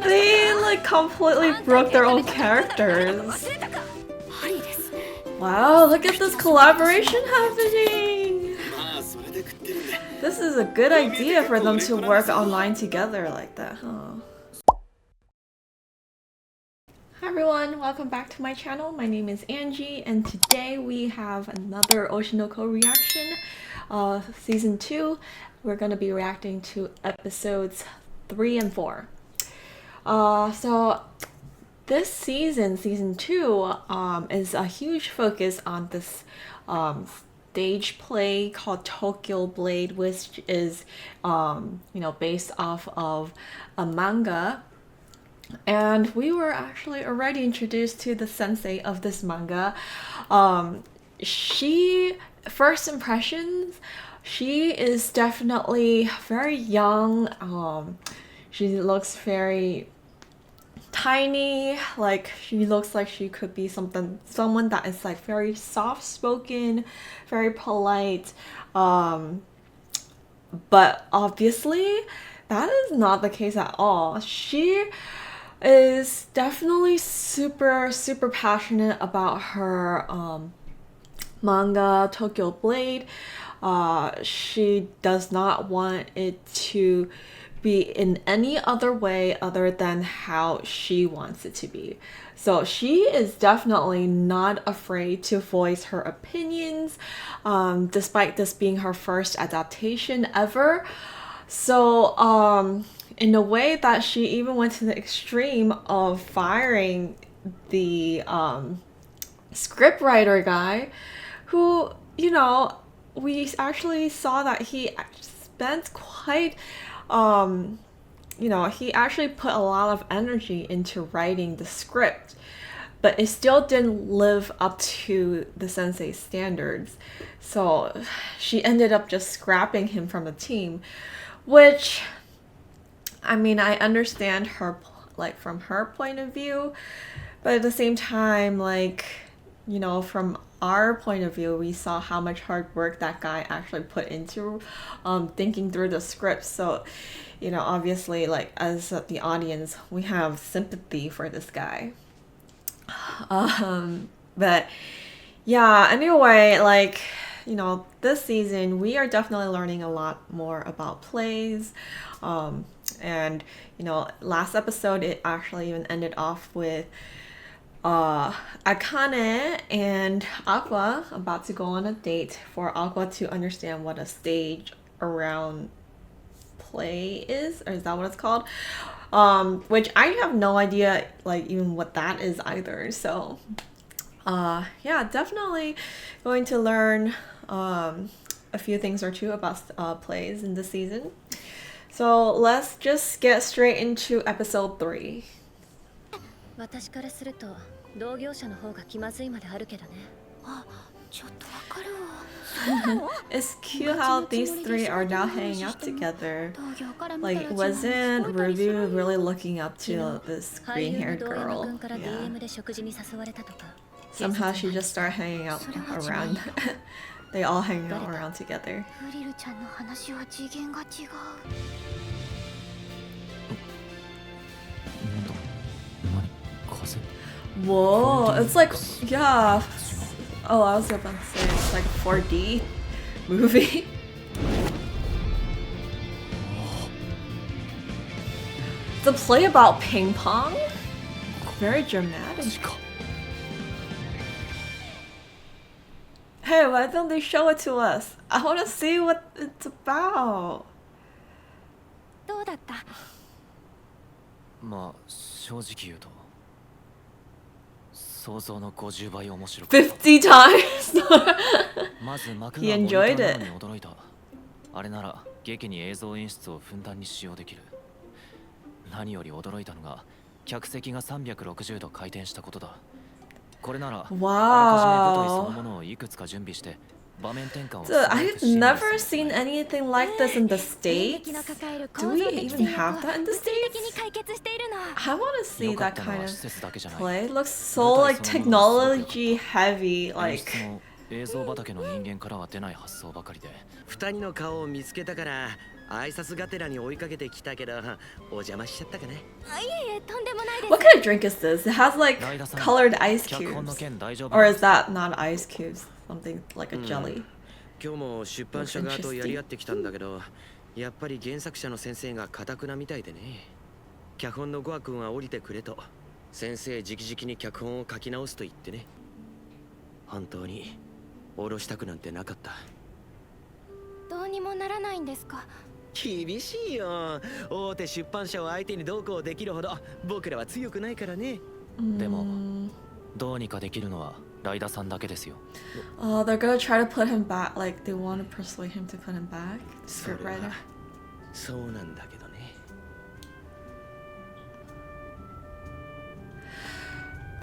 They like completely broke their own characters. Wow, look at this collaboration happening! This is a good idea for them to work online together like that, huh? Hi everyone, welcome back to my channel. My name is Angie, and today we have another Oshinoko reaction. Season 2. We're gonna be reacting to episodes 3 and 4. So this season 2, is a huge focus on this stage play called Tokyo Blade, which is based off of a manga. And we were actually already introduced to the sensei of this manga. First impressions, she is definitely very young. She looks very tiny, like she looks like she could be someone that is like very soft spoken, very polite, but obviously that is not the case at all. She is definitely super passionate about her manga Tokyo Blade. She does not want it to be in any other way other than how she wants it to be. So she is definitely not afraid to voice her opinions, despite this being her first adaptation ever. So in a way that she even went to the extreme of firing the scriptwriter guy, who, we actually saw that he spent quite he actually put a lot of energy into writing the script, but it still didn't live up to the sensei's standards. So she ended up just scrapping him from the team, which, I mean, I understand her, like, from her point of view, but at the same time, like, from our point of view, we saw how much hard work that guy actually put into thinking through the script. So, obviously, like, as the audience, we have sympathy for this guy. But yeah, anyway, like, this season we are definitely learning a lot more about plays. And last episode it actually even ended off with Akane and Aqua about to go on a date for Aqua to understand what a stage around play is, or is that what it's called? Which I have no idea, like, even what that is either. So yeah, definitely going to learn a few things or two about plays in this season. So let's just get straight into episode 3. It's cute how these three are now hanging out together. Like, wasn't Ruby really looking up to this green-haired girl? Yeah. Somehow she just started hanging out around. They all hang out around together. Whoa, it's like, yeah. Oh, I was about to say it's like a 4D movie. It's a play about ping pong. Very dramatic. Hey, why don't they show it to us? I want to see what it's about. 50 times! He enjoyed it. あれなら劇に映像演出をふんだんに使用できる。何より驚いたのが客席が360度回転したことだ。これならあらかじめ舞台そのものをいくつか準備して場面転換を。Dude, I've never seen anything like this in the States. Do we even have that in the States? I want to see that kind of play. It looks so like technology heavy, like. 映像畑の人間からは出ない発想ばかりで。2人の顔を見つけたから挨拶がてらに追いかけてきたけど、お邪魔しちゃったかね。What kind of drink is this? It has like colored ice cubes. Or is that not ice cubes? Something like a jelly. 今日も出版社側とやり合ってきたんだけど、やっぱり原作者の先生が堅くなみたいでね。脚本のゴア君は降りてくれと、先生直々に脚本を書き直すと言ってね。本当に下ろしたくなんてなかった。どうにもならないんですか。厳しいよ。大手出版社を相手にどうこうできるほど僕らは強くないからね。でもどうにかできるのはライダさんだけですよ。They're gonna try to put him back. Like they want to persuade him to put him back. Scriptwriter. そうなんだけどね。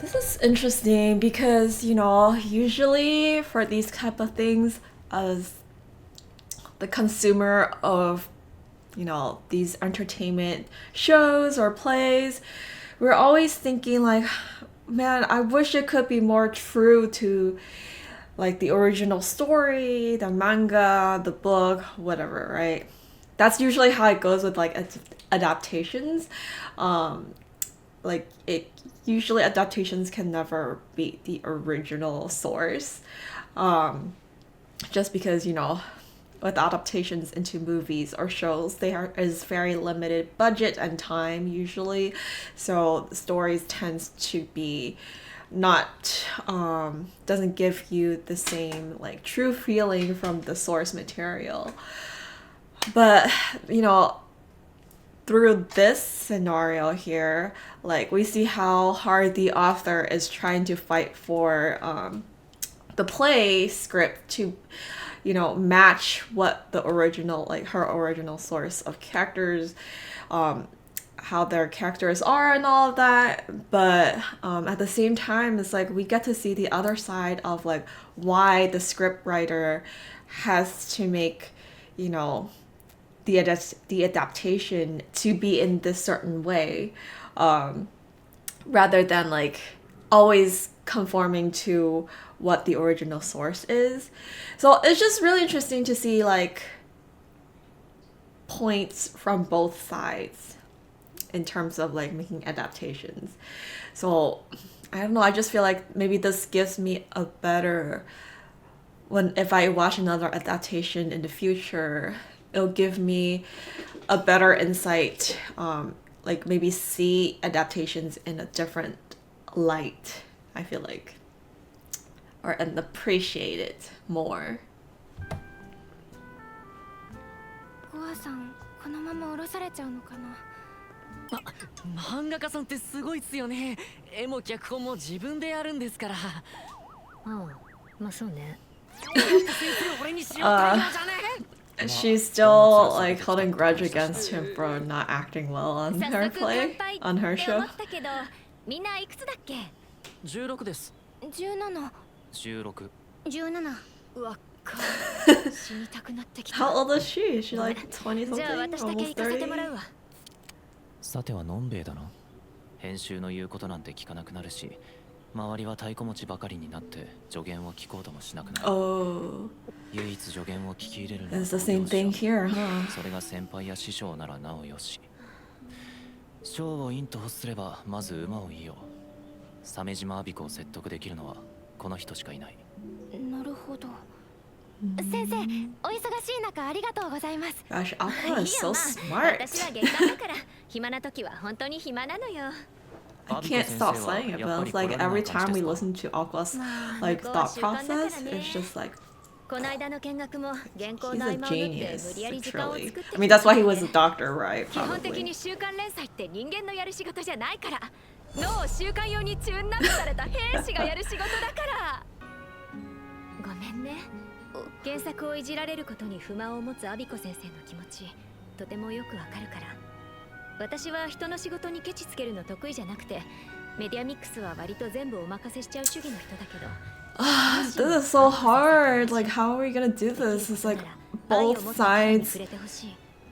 This is interesting because, you know, usually for these type of things, as the consumer of, you know, these entertainment shows or plays, we're always thinking like, man, I wish it could be more true to like the original story, the manga, the book, whatever, right? That's usually how it goes with like adaptations. Like it usually adaptations can never beat the original source, just because, you know, with adaptations into movies or shows, is very limited budget and time usually, so the stories tends to be not doesn't give you the same like true feeling from the source material. But, you know, through this scenario here, like we see how hard the author is trying to fight for the play script to, you know, match what the original, like her original source of characters, how their characters are and all of that. But at the same time, it's like we get to see the other side of like why the script writer has to make, you know, the adaptation to be in this certain way, rather than like always conforming to what the original source is. So it's just really interesting to see like points from both sides in terms of like making adaptations. So I don't know, I just feel like maybe this gives me a better, if I watch another adaptation in the future, it'll give me a better insight, like maybe see adaptations in a different light, I feel like, and appreciate it more. ゴアさん、このまま降ろされちゃうのかな。漫画家さんってすごいっすよね。絵も脚本も自分でやるんですから。ああ、まあそうね。俺にしようじゃね。She's still like holding grudge against him for not acting well on her play, on her show. みんないくつだっけ？16です。17。16。17。うわっか。死にたくなってきた。How old is she? Is she like 20 something? じゃあ私だけ行かせてもらうわ。さてはのんべえだな。編集の言うことなんて聞かなくなるし、周りは太鼓持ちばかりになって助言を聞こうともしなくなる。Oh. 唯一助言を聞き入れるのは It's the same thing here, huh? それが先輩や師匠ならなおよし。将を陰と欲すればまず馬を言いよう。鮫島阿比子を説得できるのはこの人しかいない。なるほど。先生、お忙しい中ありがとうございます。Gosh, Aqua is so smart. 私は月間だから暇な時は本当に暇なのよ。I can't stop saying it, but it's like every time we listen to Aqua's like thought process, it's just like この間の見学も原稿 he's の合 a 間を縫って genius, 無理やり時間を作って truly. I mean, that's why he was a doctor, right? 基本的 Probably. に週刊連載って人間のやる仕事じゃないから脳を週刊用にチューンナップされた兵士がやる仕事だからごめんね原作をいじられることに不満を持つアビコ先生の気持ちとてもよくわかるから私は人の仕事にケチつけるの得意じゃなくてメディアミックスは割と全部お任せしちゃう主義の人だけど This is so hard. Like, how are we gonna do this? It's like both sides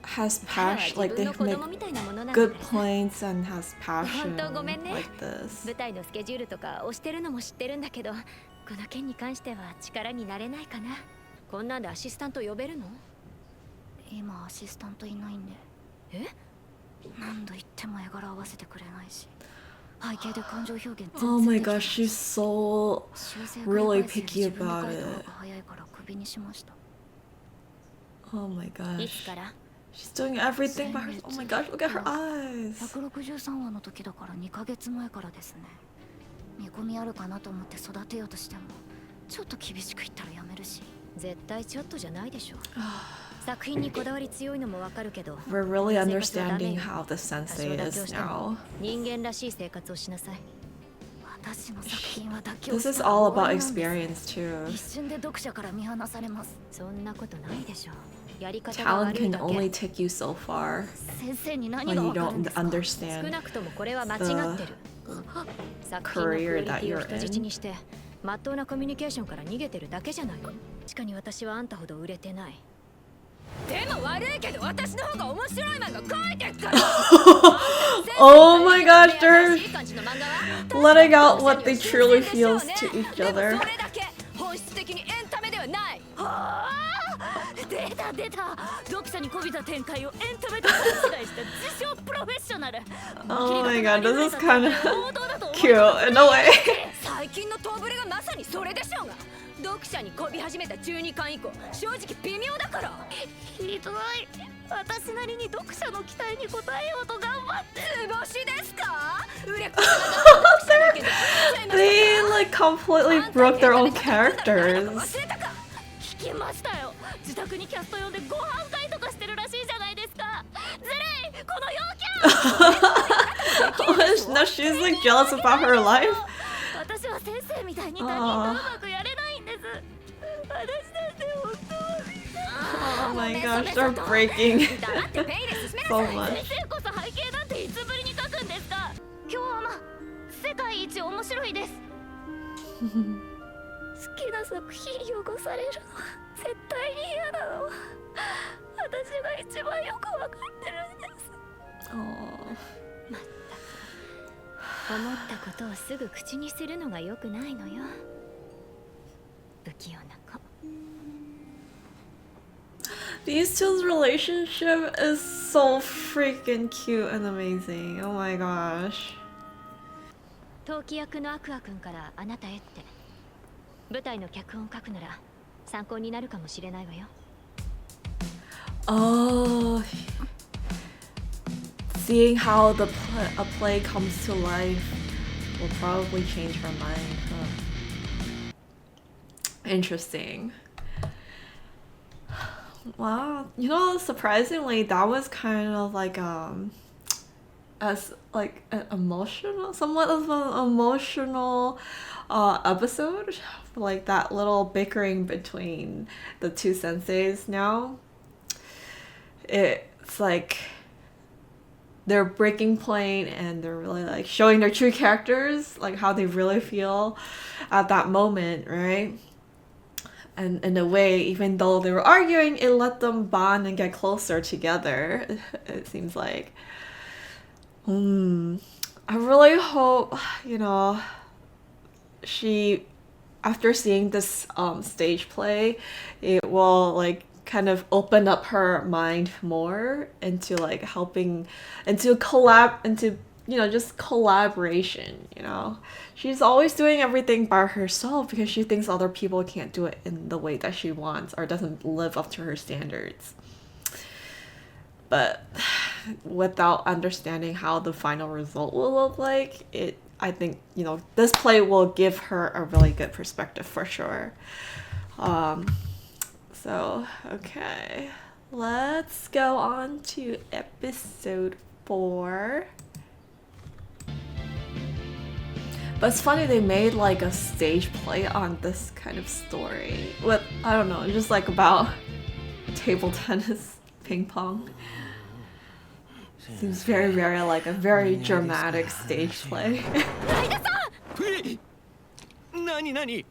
has passion, like they make good points and has passion like this. 舞台のスケジュールとか押してるのも知ってるんだけど、この件に関しては力になれないかな。こんなんでアシスタント呼べるの？今アシスタントいないんで。え？何度言っても絵柄合わせてくれないし。背景で感情表現 Oh my gosh, she's so really picky about it. 早いからクビにしました。 Oh my い gosh. つから？ She's doing everything by herself. Oh my gosh, look at her eyes. 163話の時だから2ヶ月前からですね。見込みあるかなと思って育てようとしてもちょっと厳しく言ったらやめるし。絶対ちょっとじゃないでしょ。作品にこだわり強いのもわかるけど。We're really understanding how the sensei is now. 人間らしい生活をしなさい。私の作品は妥協 This is all about experience too. 一瞬で読者から見放されます。そんなことないでしょ。やり方が Talent 悪い can だけ。 only take you so far 先生に何 when が you わかるん don't ですか。 understand 少なくともこれは間違ってる。作品のクオリティを人質にしてまっとうなコミュニケーションから逃げてるだけじゃないの。確かに私はあんたほど売れてない。でも悪いけど私の方が面白い漫画描いてっから。Oh my gosh, they're letting out what they truly feel to each other. それだけ本質的にエンタメではない。出た出た。読者にこびた展開をエンタメと勘違いした自称プロフェッショナル。 Oh my god, this is kind of cute in a way. 最近のトーブレがまさにそれでしょうが。読者にこび始めた12巻以降正直微妙だから。ひどい。私なりに読者の期待に応えようと頑張って。図星ですか？売れっ子な読者だけど They like completely broke their own characters. 聞きましたよ。自宅にキャスト呼んでご飯会とかしてるらしいじゃないですか。ずるいこの陽キャ。 No, she's like jealous about her life. 私は先生みたいに他人とうまくやれないんです。私だって本当に。 Oh my gosh, they're breaking so much. 先生こそ背景なんていつぶりに書くんですか。今日は世界一面白いです。好きな作品汚されるのは絶対に嫌なのは私が一番よくわかってるんです。 Oh. まったく思ったことをすぐ口にするのが良くないのよ。不器用な子。 These two's relationship is so freaking cute and amazing. Oh my gosh. 陶器役のアクア君からあなたへって。舞台の脚本を書くなら参考になるかもしれないわよ。 Oh, seeing how a play comes to life will probably change her mind. Huh. Interesting. Wow, you know, surprisingly, that was kind of like as like an emotional, somewhat of an emotional episode, like that little bickering between the two senseis. Now it's like they're breaking point and they're really like showing their true characters, like how they really feel at that moment, right? And in a way, even though they were arguing, it let them bond and get closer together, it seems like. I really hope, you know, she, after seeing this stage play, it will like kind of open up her mind more into like helping, into you know, just collaboration, you know. She's always doing everything by herself because she thinks other people can't do it in the way that she wants or doesn't live up to her standards. But without understanding how the final result will look like, I think, you know, this play will give her a really good perspective for sure. So, okay. Let's go on to episode 4. But it's funny they made like a stage play on this kind of story with, I don't know, just like about table tennis, ping pong. Seems very, very like a very dramatic stage play. 何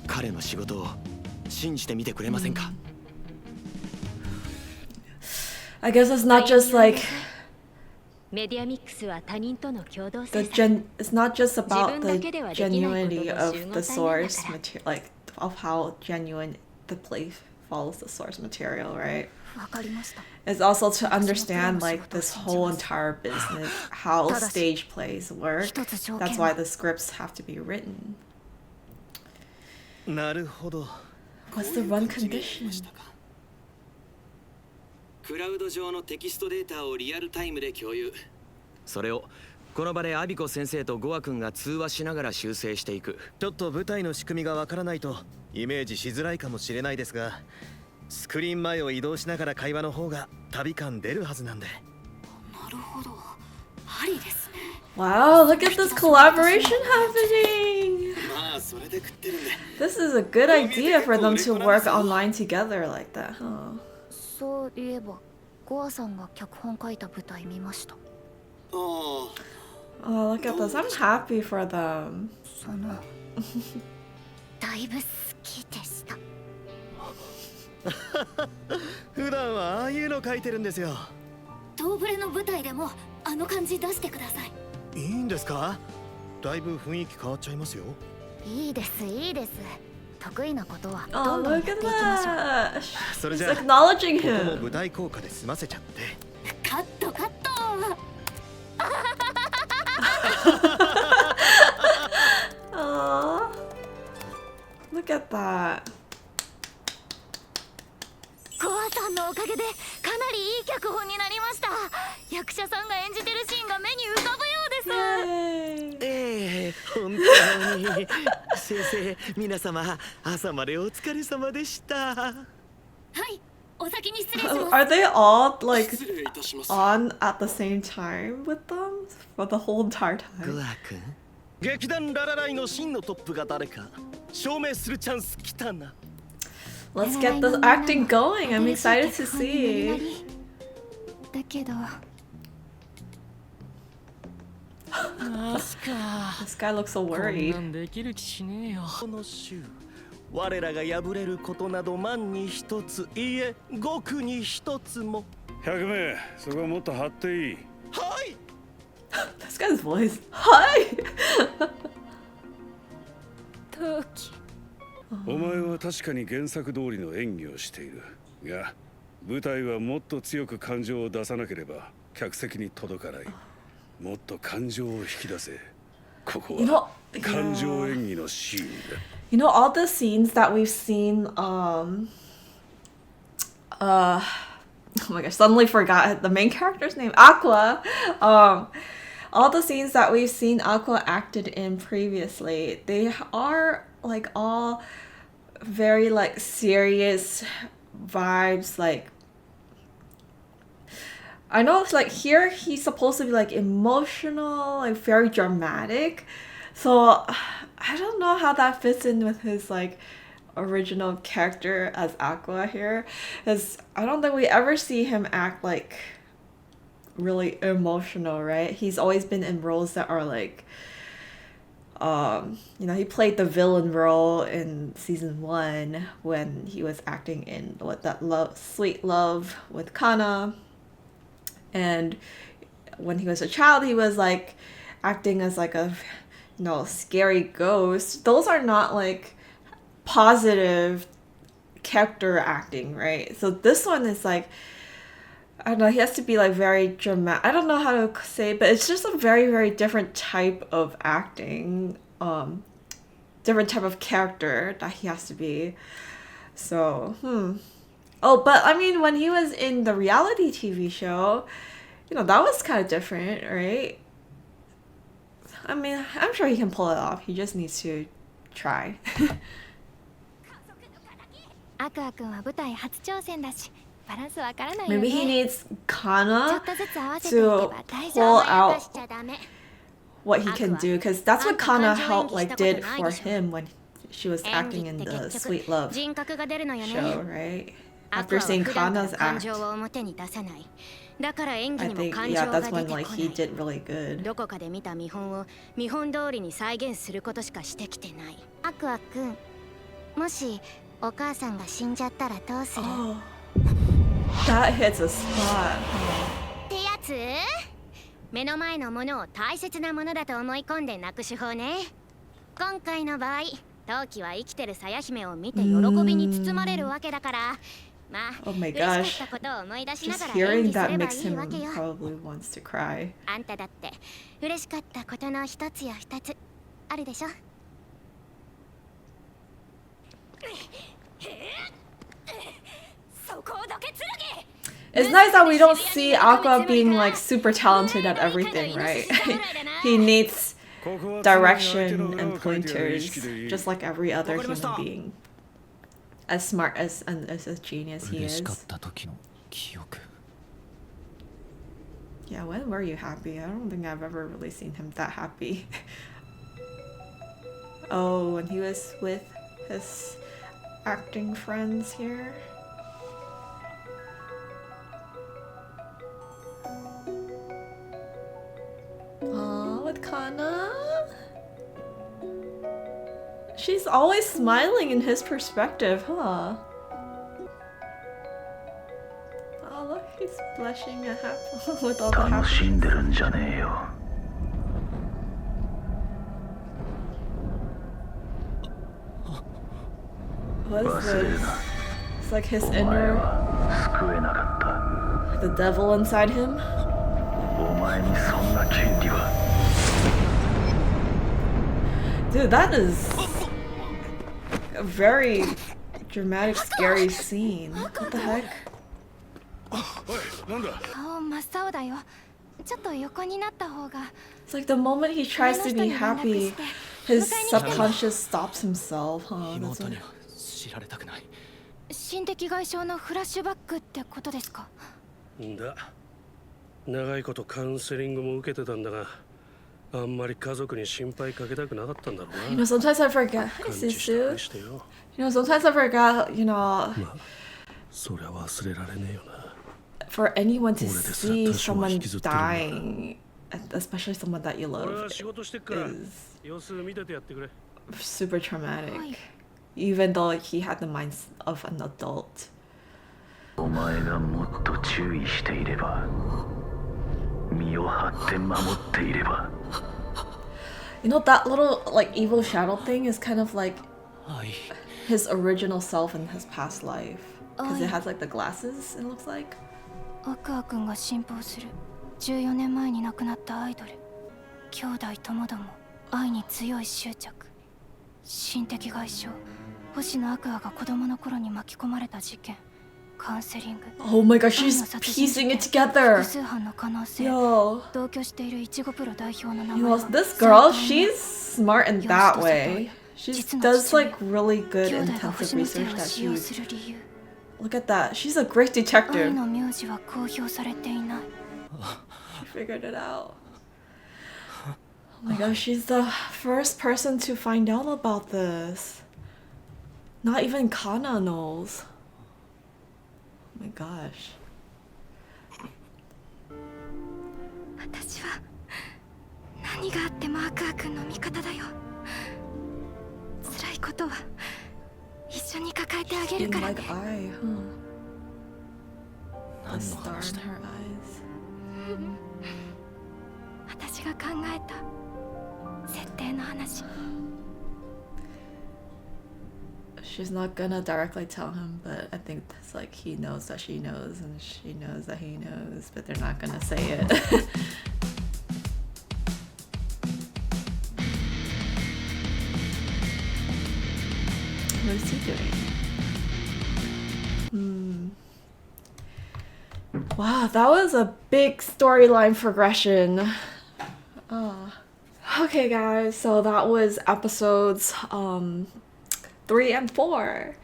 彼の仕事を信じてみてくれませんか。 I guess it's not just like it's not just about the genuinity of the source material, like of how genuine the play follows the source material, right? is also to understand like this whole entire business, how stage plays work. That's why the scripts have to be written. なるほど。 What's the run condition? クラウド上のテキストデータをリアルタイムで共有。それをこの場でアビコ先生とゴア君が通話しながら修正していく。ちょっと舞台の仕組みがわからないとイメージしづらいかもしれないですが、スクリーン前を移動しながら会話の方が旅感出るはずなんで。なるほど。ありですね。 Wow, look at this collaboration happening! This is a good idea for them to work online together like that, huh? そういえば、ゴアさんが脚本書いた舞台見ました。Oh, look at this. I'm happy for them. そのだいぶ好きでした。普段はああいうの書いてるんですよ。トーブレの舞台でもあの感じ出してください。いいんですか？だいぶ雰囲気変わっちゃいますよ。いいですいいです。得意なことは Oh, どんどんやっ look てい at きましょう。 that. それじ She's ゃあ acknowledging ここも him. 舞台効果で済ませちゃって。カットカット。Aww. Look at that. ゴアさんのおかげでかなりいい脚本になりました。役者さんが演じてるシーンが目に浮かぶようです。 Yay. ええ、本当に。先生、皆様、朝までお疲れ様でした。はい、お先に失礼します。 Are they all like on at the same time with them for the whole entire ゴ time? ア君、劇団ララライの真のトップが誰か証明するチャンス来たな。 Let's get the acting going. I'm excited to see. だけど。 マスか。 This guy looks so こんな worried. んできる気しねえよ。この週、我らが破れることなど万に一つ、いいえ、極に一つも。100名、そこはもっと張っていい。はい。 This guy's voice. Hi. トキ。お前は確かに原作通りの演技をしているが、舞台はもっと強く感情を出さなければ客席に届かない。もっと感情を引き出せ。ここ You は know, 感情 yeah. 演技のシーンだ。You know all the scenes that we've seen oh my gosh, suddenly forgot the main character's name, Aqua. All the scenes that we've seen Aqua acted in previously, they are like all very like serious vibes. Like I know it's like here he's supposed to be like emotional, like very dramatic. So I don't know how that fits in with his like original character as Aqua here, because I don't think we ever see him act like really emotional, right? He's always been in roles that are like you know, he played the villain role in season 1 when he was acting in what that love sweet love with Kana, and when he was a child he was like acting as like a, you know, scary ghost. Those are not like positive character acting, right? So this one is like, I don't know, he has to be like very dramatic. I don't know how to say it, but it's just a very, very different type of acting, different type of character that he has to be. So, Oh, but I mean, when he was in the reality TV show, you know, that was kind of different, right? I mean, I'm sure he can pull it off. He just needs to try. アクア君は舞台初挑戦だし、バランスわからないよ Maybe he ね。 needs ちょ Kana っとずつ合わせていけば to 大 pull 丈夫。 out しちゃダメ。 what he can do, because that's what Kana helped like did for him when she was 演 acting 技 in って the 結 Sweet 局 Love 人格が出るのよ show, ね。 right? ア After クアは seeing 普段から Kana's 感 act, 情を表に出さない。だから演技 I にも think, 感 yeah, 情が that's 出 when てこな like he い。 did really good. どこかで見た見本を見本通りに再現することしかしてきてない。アクア君、もしお母さんが死んじゃったらどうする？ Oh, that hits a spot. ってやつ？目の前のものを大切なものだと思い込んで泣く手法ね。今回の場合、トウキは生きてる鞘姫を見て喜びに包まれるわけだから、Oh my gosh. Just hearing that makes him probably wants to cry. あんただって嬉しかったことの一つや二つあるでしょ。It's nice that we don't see Aqua being like super talented at everything, right? He needs direction and pointers, just like every other human being. As smart as and as a genius he is. Yeah, when were you happy? I don't think I've ever really seen him that happy. Oh, when he was with his acting friends here. Aw, with Kana? She's always smiling in his perspective, huh? Oh, look, he's blushing at with all the happiness. What is this? It's like his inner... the devil inside him? Dude, that is a very dramatic, scary scene. What the heck? It's like the moment he tries to be happy, his subconscious stops himself, huh? That's what... 心的外傷のフラッシュバックってことですか。だ。長いことカウンセリングも受けてたんだが、あんまり家族に心配かけたくなかったんだろうな。You know, sometimes I forget. Sisu. You know, sometimes I forget, you know. そりゃ忘れられねえよな。For anyone to see someone dying, especially someone that you love, is super traumatic. Even though he had the mind of an adult. You know, that little like evil shadow thing is kind of like his original self in his past life. Because it has like the glasses, it looks like. アクア君が信奉する14年前に亡くなったアイドル。兄弟ともども愛に強い執着。心的外傷。星野アクアが子供の頃に巻き込まれた事件。カウンセリング。Oh my gosh, she's piecing it together. 複数犯の可能性。Yo. 同居しているイチゴプロ代表の名前。You know, this girl, she's smart in that way. She does like really good intensive research that she... Look at that. She's a great detective. She figured it out. Oh my gosh, she's the first person to find out about this. Not even Kana knows. Oh my gosh. 私は何があってもアクア君の味方だよ。辛いことは一緒に抱えてあげるからね。The star in her eyes. 私が考えた設定の話。She's not gonna directly tell him, but I think it's like he knows that she knows, and she knows that he knows, but they're not gonna say it. What is he doing? Wow, that was a big storyline progression. Okay guys, so that was episodes 3 and 4.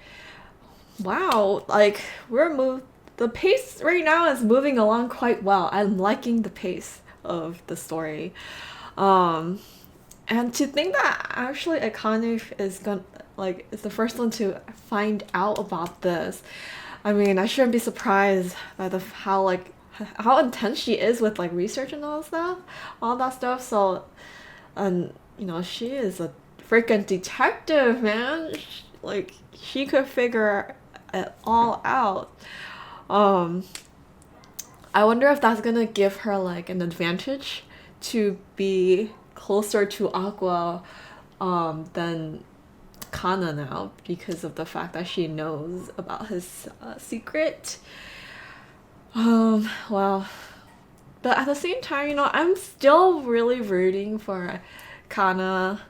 Wow, like the pace right now is moving along quite well. I'm liking the pace of the story. And to think that actually Akane is the first one to find out about this. I mean, I shouldn't be surprised by how intense she is with like research and all that stuff. So, and you know, she is a freaking detective, man. She could figure it all out. I wonder if that's gonna give her like an advantage to be closer to Aqua than Kana now because of the fact that she knows about his secret. Well, but at the same time, you know, I'm still really rooting for Kana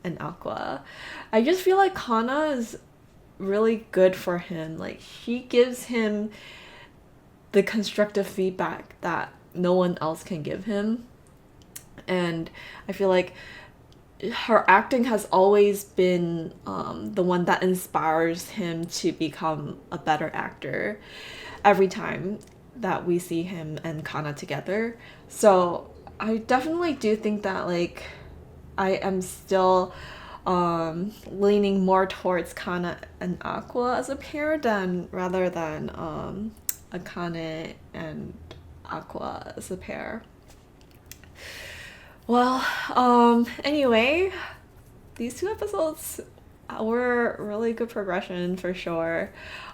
and Aqua. I just feel like Kana is really good for him. Like, she gives him the constructive feedback that no one else can give him. And I feel like her acting has always been the one that inspires him to become a better actor every time that we see him and Kana together. So I definitely do think that, like, I am still leaning more towards Kana and Aqua as a pair rather than Akane and Aqua as a pair. Well, anyway, these 2 episodes were really good progression for sure.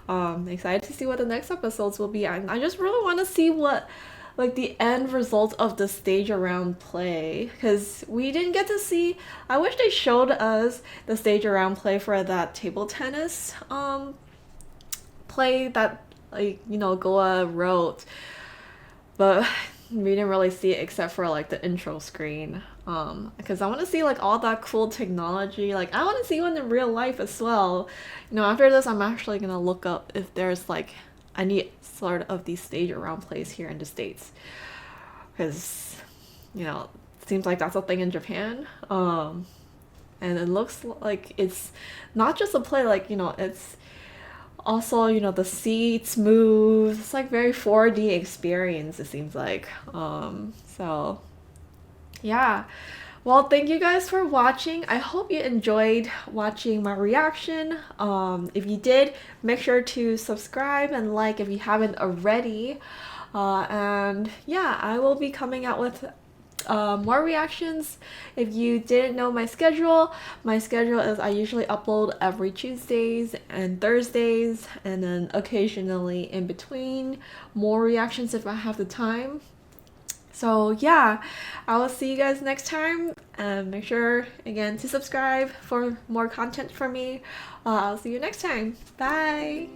Excited to see what the next episodes will be. I just really want to see what, like, the end result of the stage around play, because we didn't get to see. I wish they showed us the stage around play for that table tennis play that, like, you know, Goa wrote, but we didn't really see it except for, like, the intro screen. Because I want to see, like, all that cool technology. Like, I want to see one in real life as well. You know, after this, I'm actually gonna look up if there's, like, any sort of these stage around plays here in the States, because, you know, it seems like that's a thing in Japan. And it looks like it's not just a play, like, you know, it's also, you know, the seats move. It's like very 4D experience, it seems like. So yeah. Well, thank you guys for watching. I hope you enjoyed watching my reaction. If you did, make sure to subscribe and like if you haven't already. And yeah, I will be coming out with more reactions. If you didn't know my schedule is I usually upload every Tuesdays and Thursdays, and then occasionally in between more reactions if I have the time. So yeah, I will see you guys next time, and make sure again to subscribe for more content from me. I'll see you next time. Bye.